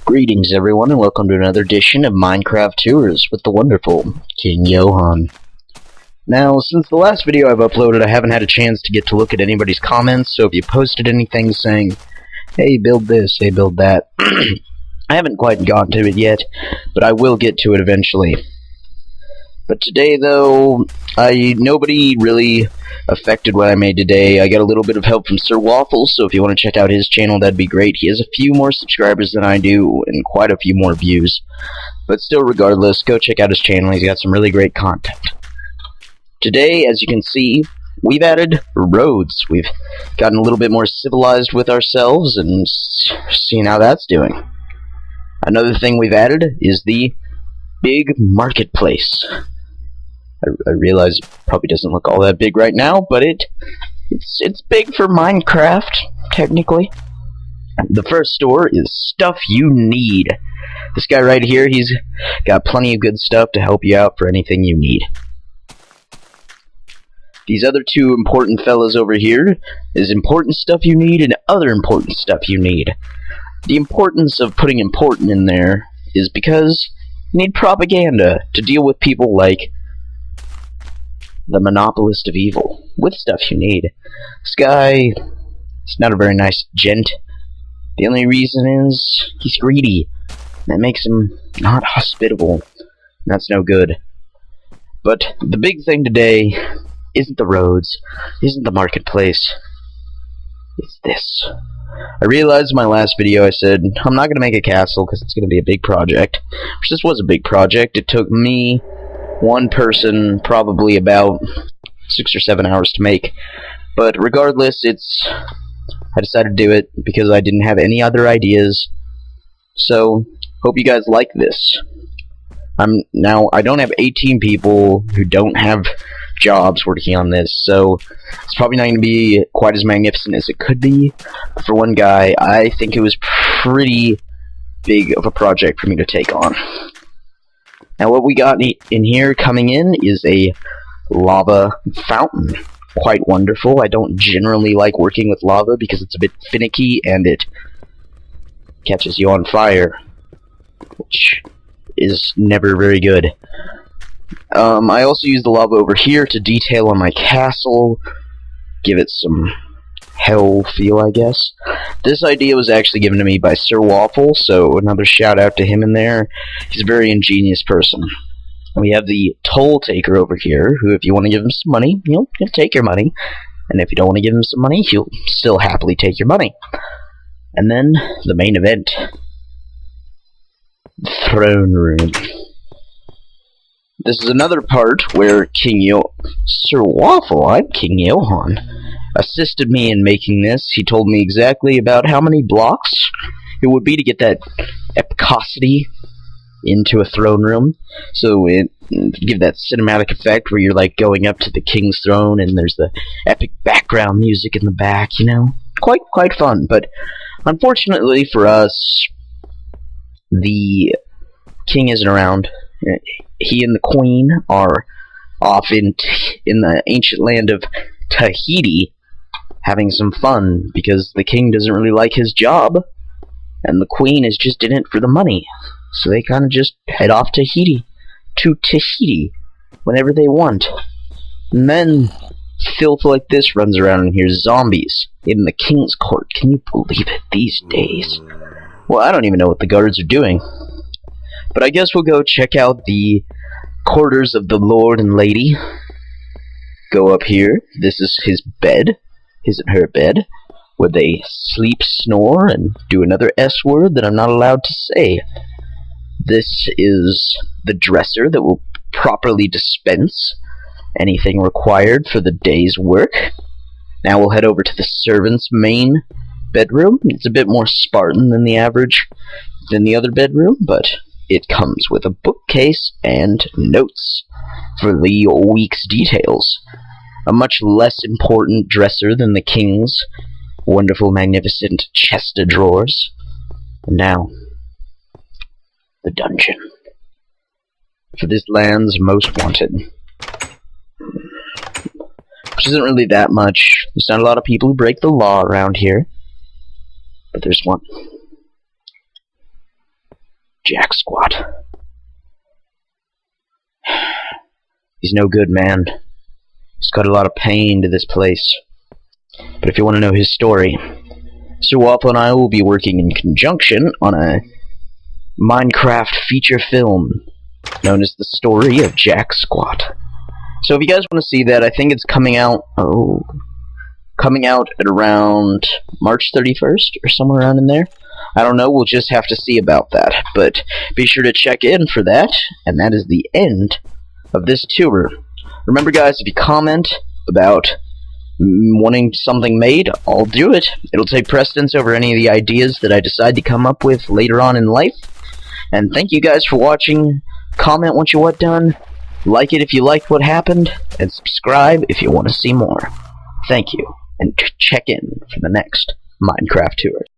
Greetings everyone and welcome to another edition of Minecraft Tours with the wonderful Kingyohaun. Now, since the last video I've uploaded, I haven't had a chance to get to look at anybody's comments, so if you posted anything saying, hey, build this, hey, build that, I haven't quite gotten to it yet, but I will get to it eventually. But today, though, nobody really affected what I made today. I got a little bit of help from Sir Waffles, so if you want to check out his channel, that'd be great. He has a few more subscribers than I do, and quite a few more views. But still, regardless, go check out his channel. He's got some really great content. Today, as you can see, we've added roads. We've gotten a little bit more civilized with ourselves, and seeing how that's doing. Another thing we've added is the big marketplace. I realize it probably doesn't look all that big right now, but it's big for Minecraft, technically. The first store is stuff you need. This guy right here, he's got plenty of good stuff to help you out for anything you need. These other two important fellas over here is important stuff you need and other important stuff you need. The importance of putting important in there is because you need propaganda to deal with people like the monopolist of evil with stuff you need. This guy is not a very nice gent. The only reason is he's greedy. That makes him not hospitable. That's no good. But the big thing today isn't the roads, isn't the marketplace. It's this. I realized in my last video I said I'm not going to make a castle because it's going to be a big project. Which this was a big project. It took me, one person, probably about 6 or 7 hours to make. But regardless, I decided to do it because I didn't have any other ideas. So, hope you guys like this. I don't have 18 people who don't have jobs working on this, so it's probably not going to be quite as magnificent as it could be. But for one guy, I think it was pretty big of a project for me to take on. Now what we got in here coming in is a lava fountain. Quite wonderful. I don't generally like working with lava because it's a bit finicky and it catches you on fire, which is never very good. I also use the lava over here to detail on my castle, give it some hell feel, I guess. This idea was actually given to me by Sir Waffle, so another shout out to him in there. He's a very ingenious person. We have the toll taker over here, who if you want to give him some money, he'll take your money. And if you don't want to give him some money, he'll still happily take your money. And then, the main event. The throne room. This is another part where Sir Waffle, I'm Kingyohaun, assisted me in making this. He told me exactly about how many blocks it would be to get that epicosity into a throne room. So give that cinematic effect where you're like going up to the king's throne and there's the epic background music in the back, you know. Quite fun, but unfortunately for us, the king isn't around. He and the queen are off in the ancient land of Tahiti having some fun because the king doesn't really like his job and the queen is just in it for the money. So they kind of just head off to Tahiti whenever they want. And then filth like this runs around and here's zombies in the king's court. Can you believe it these days? Well, I don't even know what the guards are doing. But I guess we'll go check out the quarters of the lord and lady. Go up here. This is his bed. His and her bed. Where they sleep, snore, and do another S word that I'm not allowed to say. This is the dresser that will properly dispense anything required for the day's work. Now we'll head over to the servant's main bedroom. It's a bit more Spartan than the other bedroom, but it comes with a bookcase and notes for the week's details. A much less important dresser than the king's wonderful, magnificent chest of drawers. And now, the dungeon. For this land's most wanted. Which isn't really that much. There's not a lot of people who break the law around here. But there's one. Jack Squat. He's no good, man. He's got a lot of pain to this place. But if you want to know his story, Sir Waffle and I will be working in conjunction on a Minecraft feature film known as The Story of Jack Squat. So if you guys want to see that, I think it's coming out at around March 31st or somewhere around in there. I don't know, we'll just have to see about that. But be sure to check in for that, and that is the end of this tour. Remember guys, if you comment about wanting something made, I'll do it. It'll take precedence over any of the ideas that I decide to come up with later on in life. And thank you guys for watching. Comment once you're done. Like it if you liked what happened. And subscribe if you want to see more. Thank you. And check in for the next Minecraft tour.